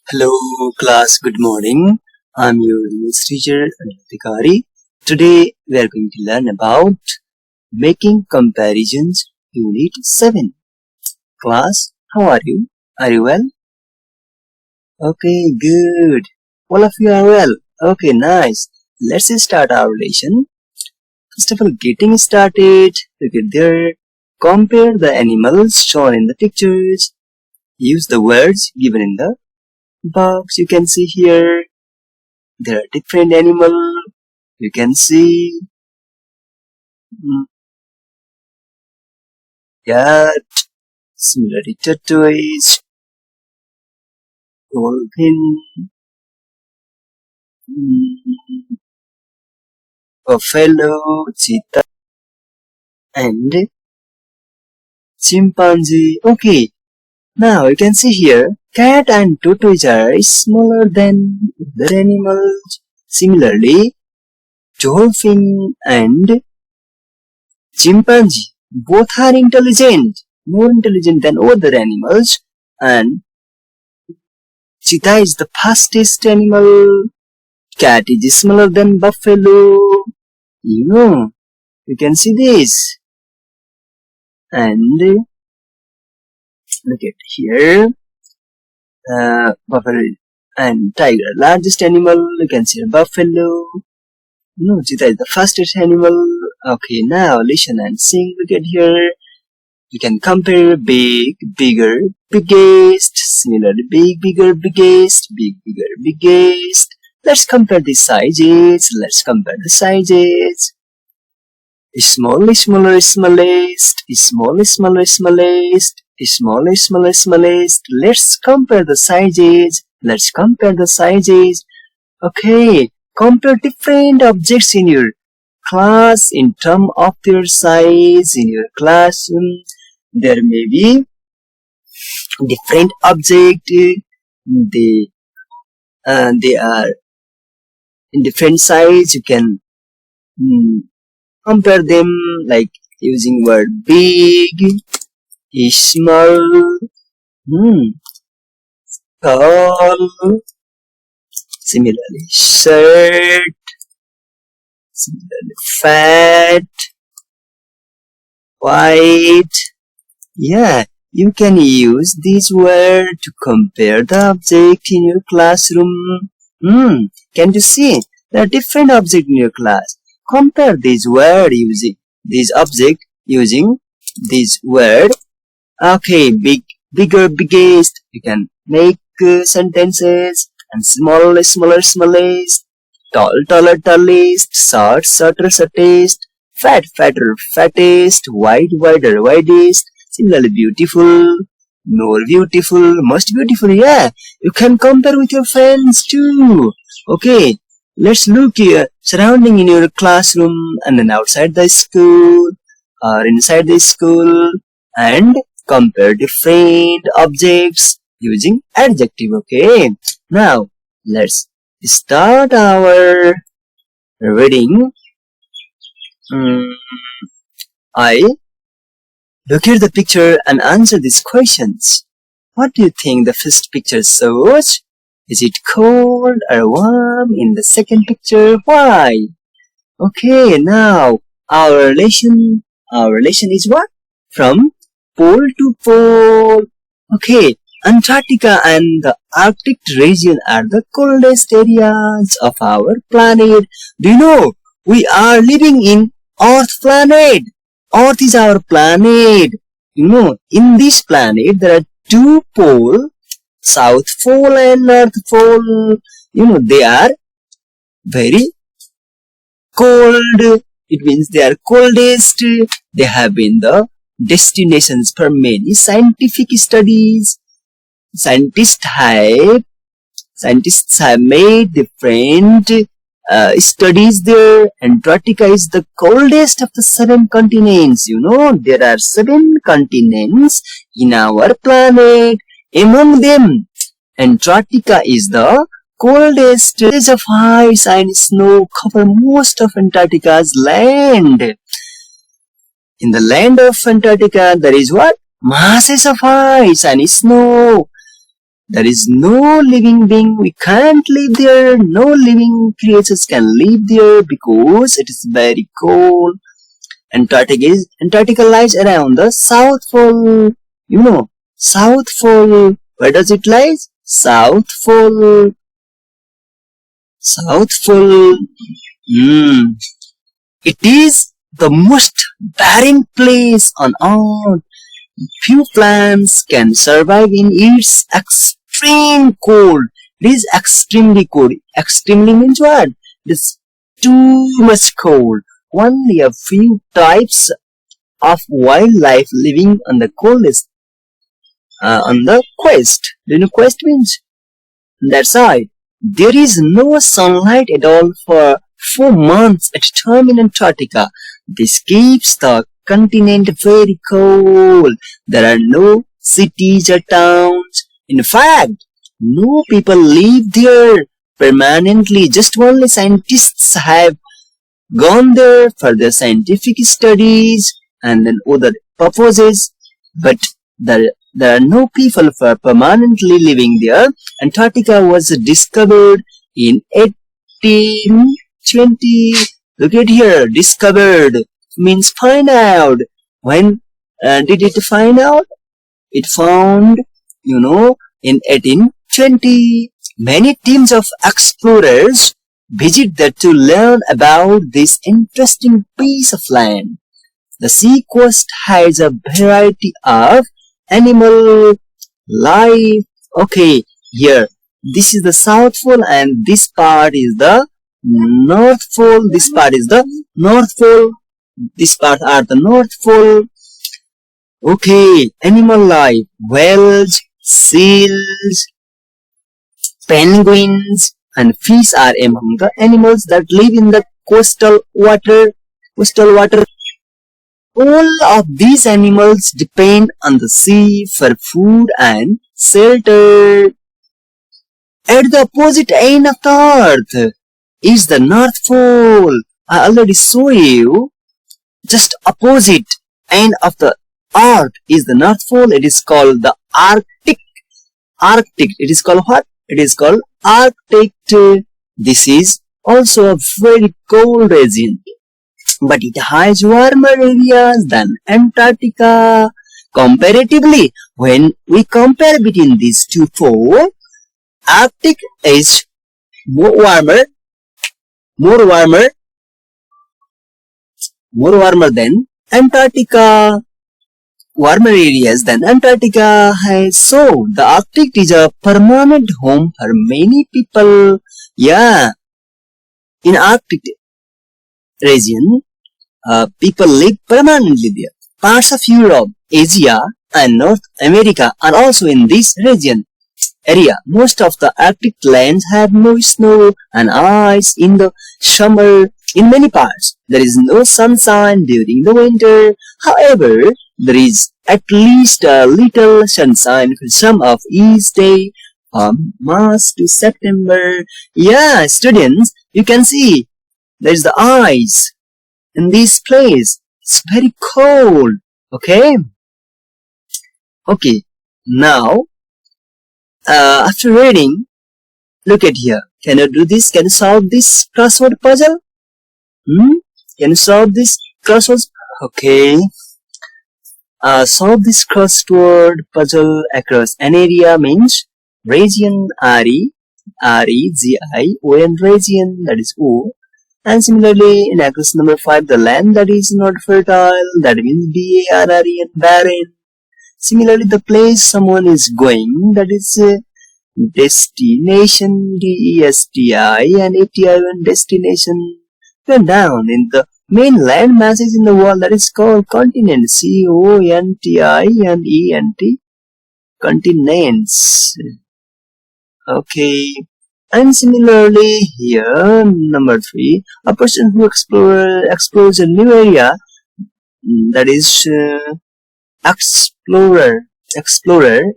Hello class, good morning. I'm your English teacher Adhikari. Today we are going to learn about making comparisons unit 7. Class, how are you? Are you well? Okay, good. All of you are well. Okay, nice. Let's start our lesson. First of all, getting started. Look at there. Compare the animals shown in the pictures. Use the words given in the box. You can see here. There are different animals. You can see cat, similarly tortoise, dolphin, buffalo, cheetah, and chimpanzee. Okay, now you can see here, cat and tortoise are smaller than other animals. Similarly, dolphin and chimpanzee both are intelligent, more intelligent than other animals, and cheetah is the fastest animal. Cat is smaller than buffalo. You can see this. And look at here. Buffalo and tiger, largest animal. You can see a buffalo. Cheetah is the fastest animal. Okay, now listen and sing. Look at here. You can compare big, bigger, biggest. Similarly, big, bigger, biggest. Big, bigger, biggest. Let's compare the sizes. Small, smaller, smallest. Small, smaller, smallest. Smaller, smaller, smallest. Let's compare the sizes. Okay, compare different objects in your class in terms of their size in your classroom. There may be different objects. They are in different size. You can compare them like using word big, small, tall, similarly short, similarly fat, white. Yeah, you can use this word to compare the object in your classroom. Can you see? There are different objects in your class. Compare this word using this object using this word. Okay, big, bigger, biggest. You can make sentences. And small, smaller, smallest. Tall, taller, tallest. Short, shorter, shortest. Fat, fatter, fattest. Wide, wider, widest. Similarly, beautiful, more beautiful, most beautiful. Yeah, you can compare with your friends too. Okay, let's look here surrounding in your classroom and then outside the school or inside the school and compare different objects using adjective. Okay, now let's start our reading. Look at the picture and answer these questions. What do you think the first picture shows? Is it cold or warm? In the second picture, why? Okay, now our relation is what? From pole to pole. Okay, Antarctica and the Arctic region are the coldest areas of our planet. Do you know we are living in Earth planet? Earth is our planet. In this planet there are two poles, South Pole and North Pole. They are very cold. It means they are coldest. They have been the destinations for many scientific studies. Scientists have made different studies there. Antarctica is the coldest of the 7 continents. There are 7 continents in our planet. Among them, Antarctica is the coldest. Layers of ice and snow cover most of Antarctica's land. In the land of Antarctica, there is what? Masses of ice and snow. There is no living being. We can't live there. No living creatures can live there because it is very cold. Antarctica lies around the South Pole. You know, South Pole. Where does it lie? South Pole. South Pole. It is the most barren place on earth. Few plants can survive in its extreme cold. It is extremely cold. Extremely means what? It is too much cold. Only a few types of wildlife living on the coldest, on the quest. Do you know quest means? That's right. There is no sunlight at all for 4 months at a time in Antarctica. This keeps the continent very cold. There are no cities or towns. In fact, no people live there permanently. Just only scientists have gone there for their scientific studies and then other purposes. But there are no people for permanently living there. Antarctica was discovered in 1820. Look at here, discovered means find out. When did it find out? It found, in 1820. Many teams of explorers visit there to learn about this interesting piece of land. The sea coast has a variety of animal life. Okay, here, this is the South Pole and this part is the North Pole. This part is the North Pole. This part are the North Pole. Okay, animal life, whales, seals, penguins, and fish are among the animals that live in the coastal water. All of these animals depend on the sea for food and shelter. At the opposite end of the earth is the North Pole. I already saw you. Just opposite end of the earth is the North Pole. It is called the Arctic. It is called what? It is called Arctic. This is also a very cold region, but it has warmer areas than Antarctica. Comparatively, when we compare between these two poles, Arctic is more warmer than Antarctica. Warmer areas than Antarctica has. So, the Arctic is a permanent home for many people. Yeah, in Arctic region, people live permanently there. Parts of Europe, Asia, and North America are also in this region area. Most of the Arctic lands have no snow and ice in the summer. In many parts, there is no sunshine during the winter. However, there is at least a little sunshine for some of each day from March to September. Yeah, students, you can see there is the ice in this place. It's very cold. Okay? Okay, now, after reading, look at here. Can you do this? Can you solve this crossword puzzle? Can you solve this crossword? Okay. Solve this crossword puzzle across an area means region, R-E-G-I-O-N, region, that is O. And similarly, in across number 5, the land that is not fertile, that means B-A-R-R-E-N, barren. Similarly, the place someone is going, that is destination, D-E-S-T-I-N-A-T-I-O-N, destination. Then down in the main land masses in the world, that is called continent, C-O-N-T-I-N-E-N-T, continents. Okay. And similarly here, number 3, a person who explores a new area, that is explorer,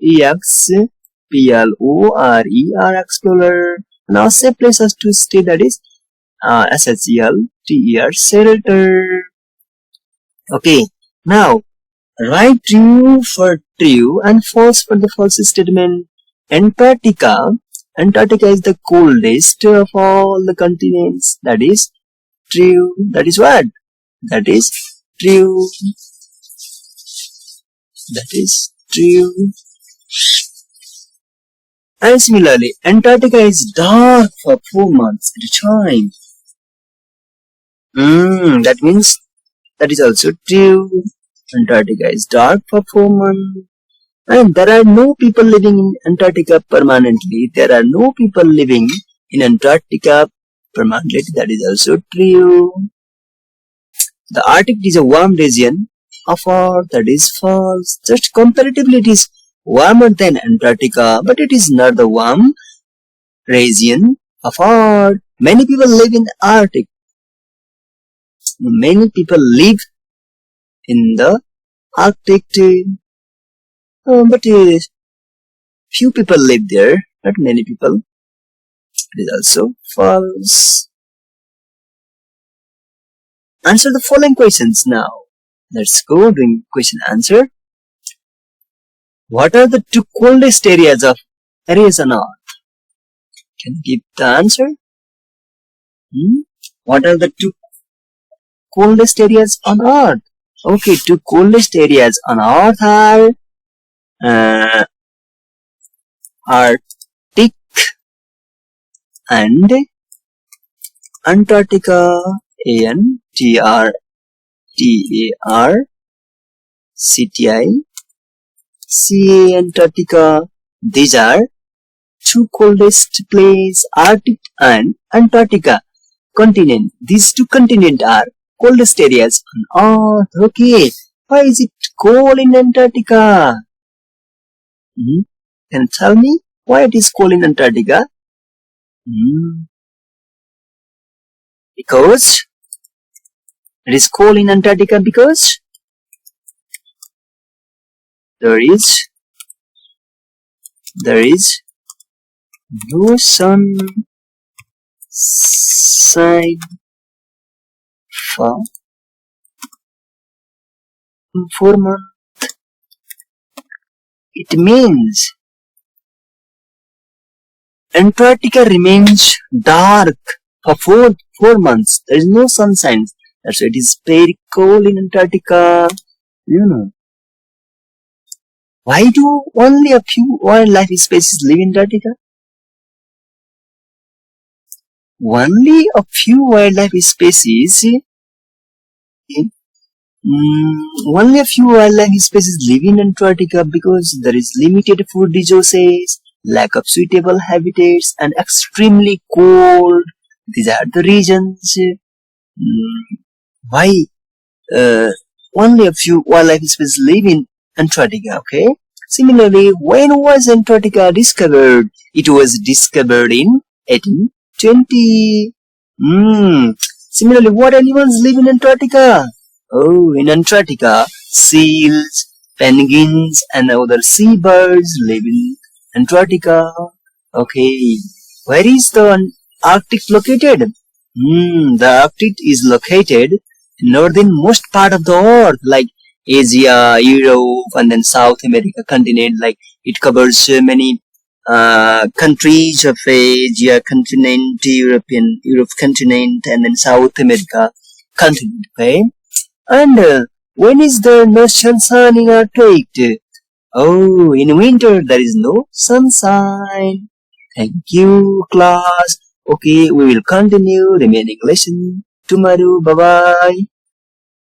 E-X-P-L-O-R-E-R, explorer. Now say places to stay, that is S-H-E-L-T-E-R, shelter. Okay, now write true for true and false for the false statement. Antarctica. Antarctica is the coldest of all the continents. That is true. That is what? That is true. That is true. And similarly, Antarctica is dark for 4 months at a time. That means that is also true. Antarctica is dark for 4 months. And there are no people living in Antarctica permanently. There are no people living in Antarctica permanently. That is also true. The Arctic is a warm region of Earth. That is false. Just comparatively it is warmer than Antarctica, but it is not the warm region of Earth. Many people live in the Arctic. Many people live in the Arctic too. But few people live there, not many people. It is also false. Answer the following questions now. Let's go doing question answer. What are the two coldest areas on Earth? Can you give the answer? What are the two coldest areas on Earth? Okay, two coldest areas on Earth are Arctic and Antarctica. Antarctica. Antarctica. These are two coldest places, Arctic and Antarctica continent. These two continents are coldest areas on Earth. Okay, why is it cold in Antarctica? Can you tell me why it is cold in Antarctica? Because it is cold in Antarctica because there is no sunshine for 4 months. It means Antarctica remains dark for 4 months. There is no sunshine. That's why it is very cold in Antarctica. Why do only a few wildlife species live in Antarctica? Only a few wildlife species. Only a few wildlife species live in Antarctica because there is limited food resources, lack of suitable habitats, and extremely cold. These are the reasons why only a few wildlife species live in Antarctica. Okay. Similarly, when was Antarctica discovered? It was discovered in 1820. Similarly, what animals live in Antarctica? Oh, in Antarctica, seals, penguins, and other seabirds live in Antarctica. Okay, where is the Arctic located? The Arctic is located in northernmost part of the Earth, like Asia, Europe, and then South America continent. Like it covers many countries of Asia continent, Europe continent, and then South America continent. Okay, and when is there no sunshine in Arctic? Oh, in winter there is no sunshine. Thank you, class. Okay, we will continue remaining lesson tomorrow. Bye bye.